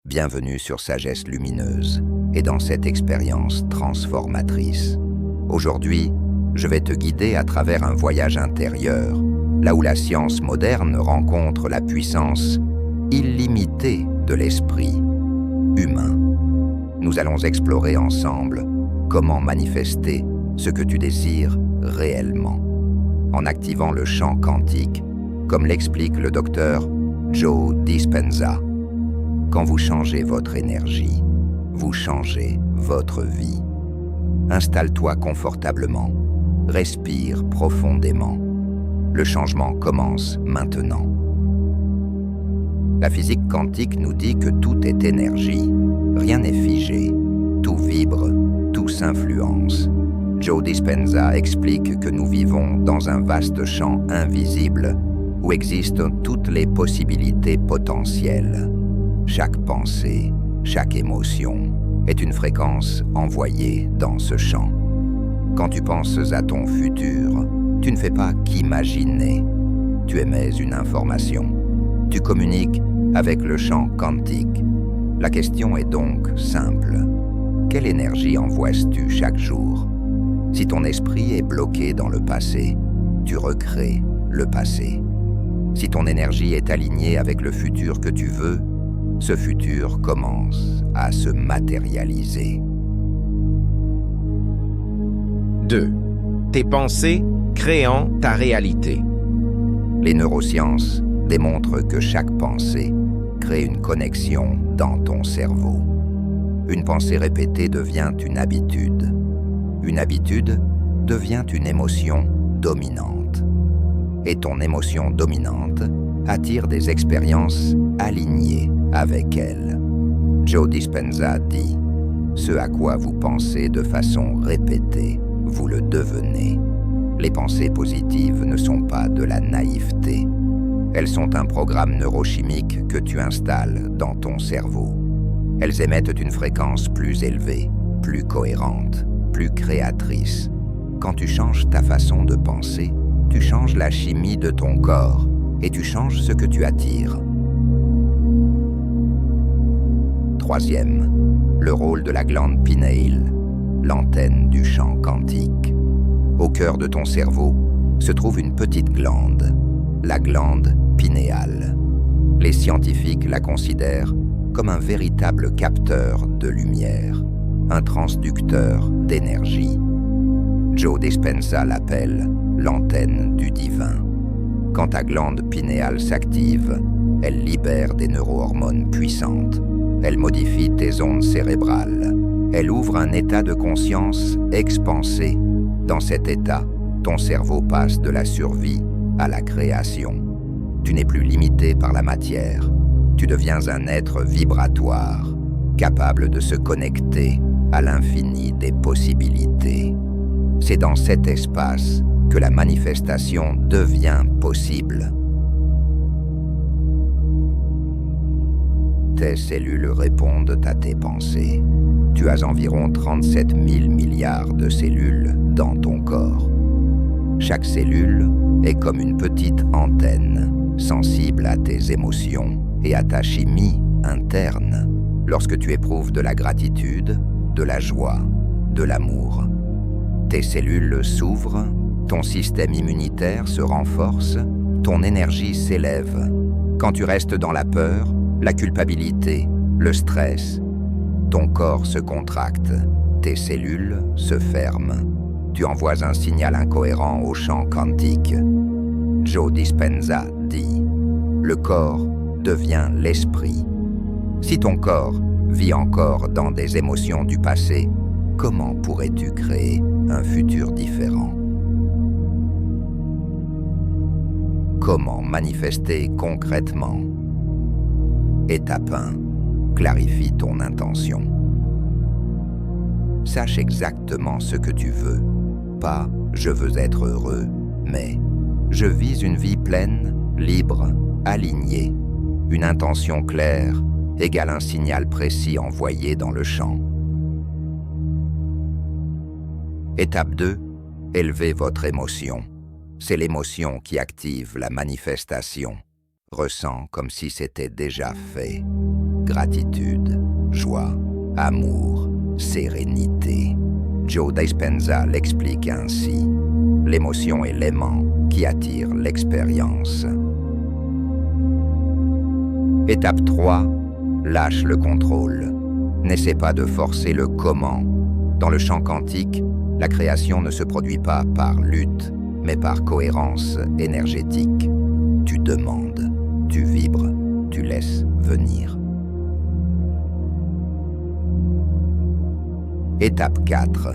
Bienvenue sur Sagesse Lumineuse et dans cette expérience transformatrice. Aujourd'hui, je vais te guider à travers un voyage intérieur, là où la science moderne rencontre la puissance illimitée de l'esprit humain. Nous allons explorer ensemble comment manifester ce que tu désires réellement, en activant le champ quantique, comme l'explique le docteur Joe Dispenza. Quand vous changez votre énergie, vous changez votre vie. Installe-toi confortablement, respire profondément. Le changement commence maintenant. La physique quantique nous dit que tout est énergie. Rien n'est figé, tout vibre, tout s'influence. Joe Dispenza explique que nous vivons dans un vaste champ invisible où existent toutes les possibilités potentielles. Chaque pensée, chaque émotion est une fréquence envoyée dans ce champ. Quand tu penses à ton futur, tu ne fais pas qu'imaginer. Tu émets une information. Tu communiques avec le champ quantique. La question est donc simple. Quelle énergie envoies-tu chaque jour? Si ton esprit est bloqué dans le passé, tu recrées le passé. Si ton énergie est alignée avec le futur que tu veux, ce futur commence à se matérialiser. 2. Tes pensées créant ta réalité. Les neurosciences démontrent que chaque pensée crée une connexion dans ton cerveau. Une pensée répétée devient une habitude. Une habitude devient une émotion dominante. Et ton émotion dominante attire des expériences alignées avec elle. Joe Dispenza dit « Ce à quoi vous pensez de façon répétée, vous le devenez. Les pensées positives ne sont pas de la naïveté. Elles sont un programme neurochimique que tu installes dans ton cerveau. Elles émettent une fréquence plus élevée, plus cohérente, plus créatrice. Quand tu changes ta façon de penser, tu changes la chimie de ton corps et tu changes ce que tu attires. 3e, le rôle de la glande pinéale, l'antenne du champ quantique. Au cœur de ton cerveau se trouve une petite glande, la glande pinéale. Les scientifiques la considèrent comme un véritable capteur de lumière, un transducteur d'énergie. Joe Dispenza l'appelle l'antenne du divin. Quand ta glande pinéale s'active, elle libère des neurohormones puissantes. Elle modifie tes ondes cérébrales. Elle ouvre un état de conscience expansé. Dans cet état, ton cerveau passe de la survie à la création. Tu n'es plus limité par la matière. Tu deviens un être vibratoire, capable de se connecter à l'infini des possibilités. C'est dans cet espace que la manifestation devient possible. Tes cellules répondent à tes pensées. Tu as environ 37 000 milliards de cellules dans ton corps. Chaque cellule est comme une petite antenne, sensible à tes émotions et à ta chimie interne. Lorsque tu éprouves de la gratitude, de la joie, de l'amour, tes cellules s'ouvrent, ton système immunitaire se renforce, ton énergie s'élève. Quand tu restes dans la peur, la culpabilité, le stress, ton corps se contracte, tes cellules se ferment. Tu envoies un signal incohérent au champ quantique. Joe Dispenza dit « Le corps devient l'esprit ». Si ton corps vit encore dans des émotions du passé, comment pourrais-tu créer un futur différent? Comment manifester concrètement? Étape 1. Clarifie ton intention. Sache exactement ce que tu veux. Pas « je veux être heureux », mais « je vise une vie pleine, libre, alignée ». Une intention claire égale un signal précis envoyé dans le champ. Étape 2. Élevez votre émotion. C'est l'émotion qui active la manifestation. Ressens comme si c'était déjà fait. Gratitude, joie, amour, sérénité. Joe Dispenza l'explique ainsi. L'émotion est l'aimant qui attire l'expérience. Étape 3. Lâche le contrôle. N'essaie pas de forcer le comment. Dans le champ quantique, la création ne se produit pas par lutte, mais par cohérence énergétique. Tu demandes, tu vibres, tu laisses venir. Étape 4.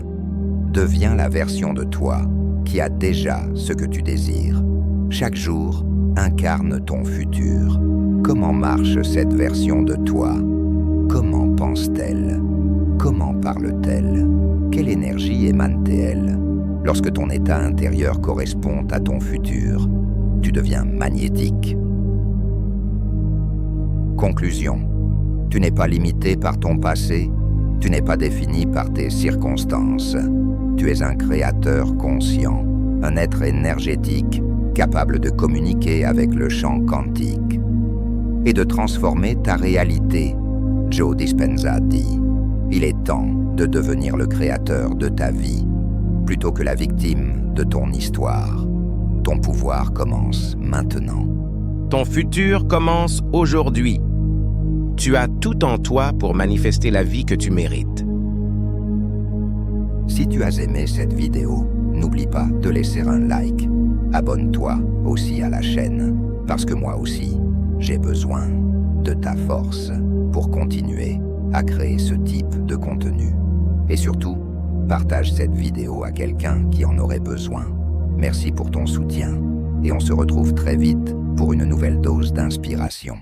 Deviens la version de toi qui a déjà ce que tu désires. Chaque jour, incarne ton futur. Comment marche cette version de toi? Comment pense-t-elle? Comment parle-t-elle? Quelle énergie émane-t-elle? Lorsque ton état intérieur correspond à ton futur, tu deviens magnétique. Conclusion. Tu n'es pas limité par ton passé, tu n'es pas défini par tes circonstances. Tu es un créateur conscient, un être énergétique capable de communiquer avec le champ quantique et de transformer ta réalité. Joe Dispenza dit, il est temps de devenir le créateur de ta vie, plutôt que la victime de ton histoire. Ton pouvoir commence maintenant. Ton futur commence aujourd'hui. Tu as tout en toi pour manifester la vie que tu mérites. Si tu as aimé cette vidéo, n'oublie pas de laisser un like. Abonne-toi aussi à la chaîne, parce que moi aussi, j'ai besoin de ta force pour continuer à créer ce type de contenu. Et surtout, partage cette vidéo à quelqu'un qui en aurait besoin. Merci pour ton soutien et on se retrouve très vite pour une nouvelle dose d'inspiration.